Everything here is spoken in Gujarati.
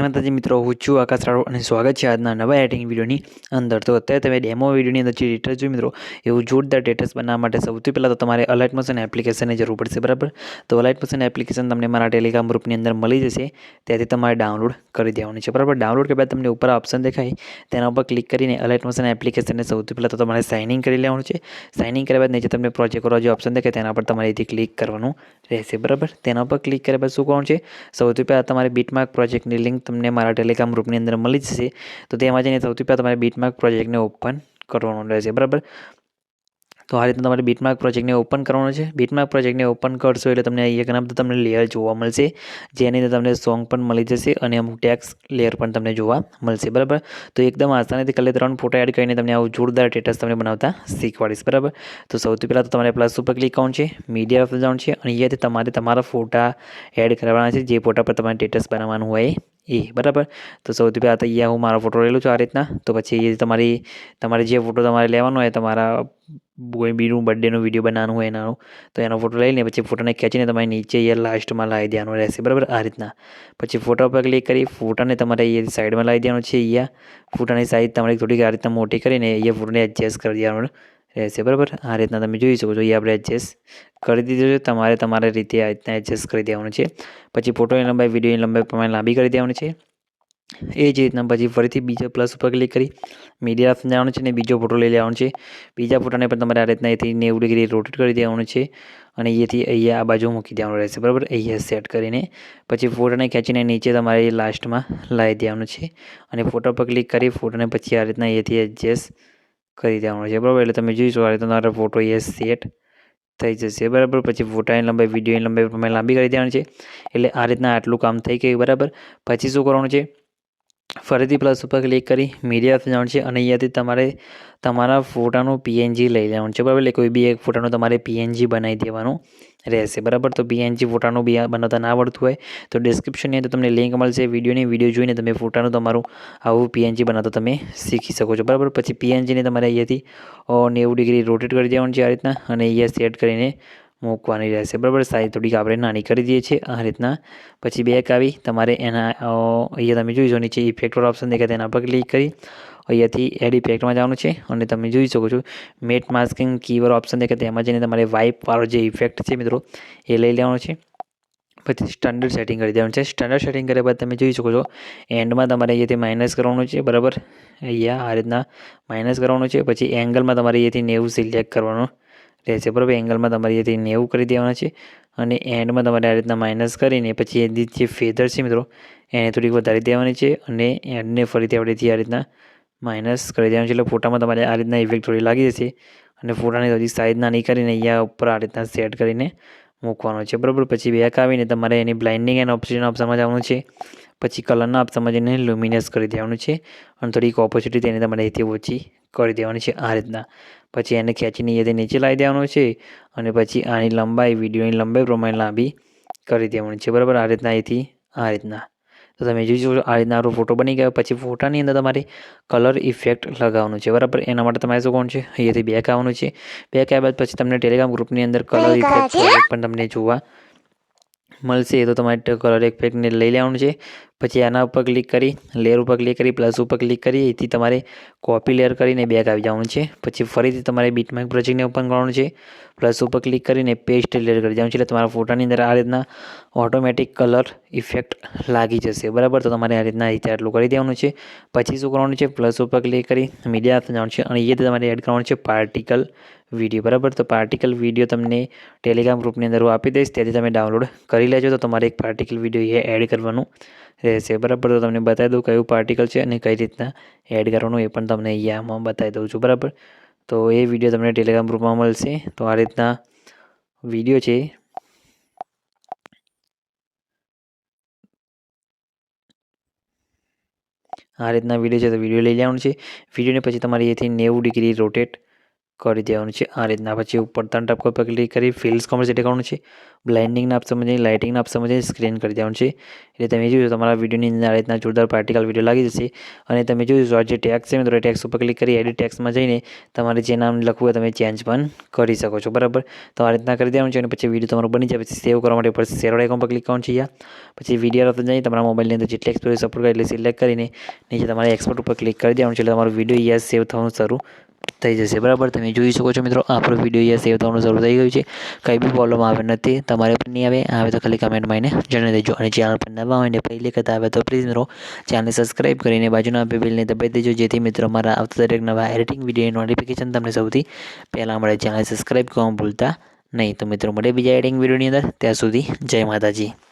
જય માતાજી મિત્રો, હું છું આકાશ રાઠોડ અને સ્વાગત છે આજના નવા એડિટિંગ વિડીયોની અંદર। તો અત્યારે તમે ડેમો વિડીયોની અંદર જે ટેટસ જોયું મિત્રો, એવું જોરદાર ટેટસ બનાવવા માટે સૌથી પહેલાં તો તમારે અલાઇટ મોશન એપ્લિકેશનની જરૂર પડશે, બરાબર। તો અલાઇટ મોશન એપ્લિકેશન તમને મારા ટેલિગ્રામ ગ્રુપની અંદર મળી જશે, ત્યાંથી તમારે ડાઉનલોડ કરી દેવાની છે, બરાબર। ડાઉનલોડ કર્યા બાદ તમને ઉપર ઓપ્શન દેખાય, તેના ઉપર ક્લિક કરીને અલાઇટ મોશન એપ્લિકેશનને સૌથી પહેલાં તો તમારે સાઇન ઇન કરી લેવાનું છે। સાઇન ઇન કર્યા બાદ નીચે તમને પ્રોજેક્ટ કરવા જે ઓપ્શન દેખાય તેના પર તમારે અહીંથી ક્લિક કરવાનું રહેશે, બરાબર। તેના પર ક્લિક કર્યા બાદ શું કરવાનું છે, સૌથી પહેલાં તમારે બીટમાર્ક પ્રોજેક્ટની લિંક તમને મારા ટેલિગ્રામ ગ્રુપની અંદર મળી જશે। તો તેમાં જઈને સૌથી પહેલાં તમારે બીટમાર્ક પ્રોજેક્ટને ઓપન કરવાનું રહેશે, બરાબર। તો આ રીતના તમારે બીટમાર્ક પ્રોજેક્ટને ઓપન કરવાનો છે। બીટમાર્ક પ્રોજેક્ટને ઓપન કરશો એટલે તમને અહીંયા ઘણા બધા તમને લેયર જોવા મળશે, જેની અંદર તમને સોંગ પણ મળી જશે અને અમુક ટેક્સ લેયર પણ તમને જોવા મળશે, બરાબર। તો એકદમ આસાનીથી ખાલી 3 ફોટો એડ કરીને તમને આવું જોરદાર સ્ટેટસ તમને બનાવતા શીખવાડીશ, બરાબર। તો સૌથી પહેલાં તો તમારે પ્લસ ઉપર ક્લિક કરવાનું છે, મીડિયા પર જવાનું છે અને અહીંયાથી તમારે તમારા ફોટા એડ કરવાના છે, જે ફોટા પર તમારે સ્ટેટસ બનાવવાનું હોય એ, બરાબર। તો સૌથી પહેલાં તો અહીંયા હું મારો ફોટો લેલો છું આ રીતના। તો પછી તમારે જે ફોટો તમારે લેવાનો હોય, તમારા કોઈ બીનું બર્થડેનો વિડીયો બનાવવાનું હોય એનાનો, તો એનો ફોટો લઈને પછી ફોટોને ખેંચીને તમારે નીચે અહીંયા લાસ્ટમાં લાવી દેવાનું રહેશે, બરાબર, આ રીતના। પછી ફોટા પર ક્લિક કરી ફોટાને તમારે અહીંયા સાઈડમાં લાવી દેવાનું છે। અહીંયા ફોટાની સાઈઝ તમારે થોડીક આ રીતના મોટી કરીને અહીંયા ફોટોને એડજસ્ટ કરી દેવાનું રહેશે, બરાબર। આ રીતના તમે જોઈ શકો છો, અહીંયા આપણે એડજસ્ટ કરી દીધું છે, તમારે તમારી રીતે આ રીતના એડજસ્ટ કરી દેવાનું છે। પછી ફોટોની લંબાઈ વિડીયોની લંબાઈ પ્રમાણે લાંબી કરી દેવાની છે। એ જ રીતના પછી ફરીથી બીજા પ્લસ ઉપર ક્લિક કરી મીડિયા જવાનું છે ને બીજો ફોટો લઈ લેવાનો છે। બીજા ફોટાને પણ તમારે આ રીતના અહીંથી 90 ડિગ્રી રોટેટ કરી દેવાનું છે અને અહીંયાથી અહીંયા આ બાજુ મૂકી દેવાનું રહેશે, બરાબર। અહીંયા સેટ કરીને પછી ફોટાને ખેંચીને નીચે તમારે લાસ્ટમાં લાવી દેવાનું છે અને ફોટો પર ક્લિક કરી ફોટોને પછી આ રીતના અહીંયાથી એડજસ્ટ કરી દેવાનું છે, બરાબર। એટલે તમે જોઈશો આ રીતના તમારો ફોટો અહીંયા સેટ થઈ જશે, બરાબર। પછી ફોટાની લંબાઈ વિડીયોની લંબાઈ પ્રમાણે લાંબી કરી દેવાની છે। એટલે આ રીતના આટલું કામ થઈ ગયું, બરાબર। પછી શું કરવાનું છે, ફરીથી પ્લસ ઉપર ક્લિક કરી મીડિયા જવાનું છે અને અહીંયાથી તમારે તમારા ફોટાનું પીએનજી લઈ લેવાનું છે, બરાબર। એટલે કોઈ બી એક ફોટાનું તમારે પીએનજી બનાવી દેવાનું રહેશે, બરાબર। તો પીએનજી ફોટાનું બી બનાવતા ના આવડતું હોય તો ડિસ્ક્રિપ્શનની અંદર તમને લિંક મળશે, વિડીયો જોઈને તમે ફોટાનું તમારું આવું પીએનજી બનાવતા તમે શીખી શકો છો, બરાબર। પછી પીએનજીને તમારે અહીંયાથી 90 ડિગ્રી રોટેટ કરી દેવાનું છે આ રીતના અને અહીંયા સેટ કરીને મૂકવાની રહેશે, બરાબર। સાઈઝ થોડીક આપણે નાની કરી દઈએ છીએ આ રીતના। પછી બેક આવી તમારે એના અહીંયા તમે જોઈશો નીચે ઇફેક્ટવાળો ઓપ્શન દેખાય તેના પર ક્લિક કરી અહીંયાથી એડ ઇફેક્ટમાં જવાનું છે અને તમે જોઈ શકો છો મેટ માસ્કિંગ કીવાળો ઓપ્શન દેખાય તેમાં જઈને તમારે વાઇપવાળો જે ઇફેક્ટ છે મિત્રો એ લઈ લેવાનો છે। પછી સ્ટાન્ડર્ડ સેટિંગ કરી દેવાનું છે। સ્ટાન્ડર્ડ સેટિંગ કર્યા બાદ તમે જોઈ શકો છો એન્ડમાં તમારે અહીંયાથી માઇનસ કરવાનું છે, બરાબર। અહીંયા આ રીતના માઇનસ કરવાનું છે। પછી એંગલમાં તમારે અહીંયાથી 90 સિલેક્ટ કરવાનું રહેશે, બરાબર। એંગલમાં તમારે અહીંયાથી 90 કરી દેવાના છે અને એન્ડમાં તમારે આ રીતના માઇનસ કરીને પછી એની જે ફેદર છે મિત્રો એને થોડીક વધારી દેવાની છે અને એન્ડને ફરીથી આપણેથી આ રીતના માઇનસ કરી દેવાનું છે। એટલે ફોટામાં તમારે આ રીતના ઇફેક્ટ થોડી લાગી જશે અને ફોટાની હજી સાઈઝ નાની કરીને અહીંયા ઉપર આ રીતના સેટ કરીને મૂકવાનો છે, બરાબર। પછી બેક આવીને તમારે એની બ્લાઇન્ડિંગ એન્ડ ઓપ્શનમાં જવાનું છે। પછી કલરના ઓપ્શનમાં જઈને લ્યુમિનસ કરી દેવાનું છે અને થોડીક ઓપોસિટી તેને તમારે અહીંથી ઓછી કરી દેવાની છે આ રીતના। પછી એને ખેંચીને અહીંયાથી નીચે લાવી દેવાનું છે અને પછી આની લંબાઈ વિડીયોની લંબાઈ પ્રમાણે લાંબી કરી દેવાની છે, બરાબર। આ રીતના અહીંથી આ રીતના તો તમે જોઈ શકો છો આ રીતના ફોટો બની ગયો। પછી ફોટાની અંદર તમારે કલર ઇફેક્ટ લગાવવાનું છે, બરાબર। એના માટે તમારે શું કરવાનું છે, અહીંયાથી બેક આવવાનું છે। બેક આવ્યા બાદ પછી તમને ટેલિગ્રામ ગ્રુપની અંદર કલર ઇફેક્ટ પણ તમને જોવા મળશે, તો તમારે કલર ઇફેક્ટને લઈ લેવાનું છે। પછી આના ઉપર ક્લિક કરી લેયર ઉપર ક્લિક કરી પ્લસ ઉપર ક્લિક કરી એથી તમારે કોપી લેયર કરીને બેક આવી જવાનું છે। પછી ફરીથી તમારે બીટમાર્ક પ્રોજેક્ટને ઓપન કરવાનું છે, પ્લસ ઉપર ક્લિક કરીને પેસ્ટ લેયર કરી દેવાનું છે। એટલે તમારા ફોટાની અંદર આ રીતના ઓટોમેટિક કલર ઇફેક્ટ લાગી જશે, બરાબર। તો તમારે આ રીતના આટલું કરી દેવાનું છે। પછી શું કરવાનું છે, પ્લસ ઉપર ક્લિક કરી મીડિયા જવાનું છે અને અહીંયાથી તમારે એડ કરવાનું છે પાર્ટિકલ વિડીયો, બરાબર। તો પાર્ટિકલ વિડીયો તમને ટેલિગ્રામ ગ્રુપની અંદર હું આપી દઈશ, ત્યાંથી તમે ડાઉનલોડ કરી લેજો। તો તમારે એક પાર્ટિકલ વિડીયો એ એડ કરવાનું રહેશે, બરાબર। તો તમને બતાવી દઉં કયું પાર્ટિકલ છે અને કઈ રીતના એડ કરવાનું એ પણ તમને અહીંયામાં બતાવી દઉં છું, બરાબર। તો એ વિડીયો તમને ટેલિગ્રામ ગ્રુપમાં મળશે। તો આ રીતના વિડીયો છે, આ રીતના વિડીયો છે, તો વિડીયો લઈ લેવાનું છે। વિડીયોને પછી તમારે અહીંયાથી 90 ડિગ્રી રોટેટ કરી દેવાનું છે આ રીતના. પછી ઉપર 3 ટપકા પર ક્લિક કરી ફિલ્ડ્સ કોમર્સ સેટ કરવાનું છે. બ્લાઇન્ડિંગના ઓપ્શન માં જઈ લાઇટિંગના ઓપ્શન માં જઈ સ્ક્રીન કરી દેવાનું છે. એટલે તમે જોયું તમારા વિડીયોની અંદર આ રીતના જોરદાર પાર્ટિકલ વિડીયો લાગી જશે. અને તમે જોયું આ જે ટેક્સ છે મિત્રો, ટેક્સ ઉપર ક્લિક કરી એડિટ ટેક્સમાં જઈને તમારે જે નામ લખવું હોય તમે ચેન્જ પણ કરી શકો છો, બરાબર. તો આ રીતના કરી દેવાનું છે. અને પછી વિડીયો તમારો બની જાય પછી સેવ કરવા માટે ઉપર શેર આઇકોન પર ક્લિક કરવાનું છે. પછી વિડીયો ઓપ્શન જઈ તમારા મોબાઈલની અંદર જેટલી એક્સપોર્ટ સપોર્ટ કરે એટલે સિલેક્ટ કરીને નીચે તમારે એક્સપોર્ટ ઉપર ક્લિક કરી દેવાનું છે. એટલે તમારો વિડીયો સેવ થવાનું શરૂ થઈ જશે, બરાબર. તમે જોઈ શકો છો મિત્રો, આપણો વિડીયો સેવ થવાનું શરૂ થઈ ગયું છે. કંઈ બી પ્રોબ્લેમ આવે નથી, તમારે પણ નહીં આવે તો ખાલી કમેન્ટમાં એને જણાવી દેજો. અને ચેનલ પર નવા હોય ને પહેલી વખત આવે તો પ્લીઝ મિત્રો ચેનલને સબસ્ક્રાઈબ કરીને બાજુના બેલને દબાવી દેજો, જેથી મિત્રો મારા આવતા દરેક નવા એડિટિંગ વિડીયો નોટિફિકેશન તમને સૌથી પહેલાં મળે. ચેનલ સબસ્ક્રાઈબ કરવાનું ભૂલતા નહીં. તો મિત્રો મળે બીજા એડિટિંગ વિડીયોની અંદર, ત્યાં સુધી જય માતાજી.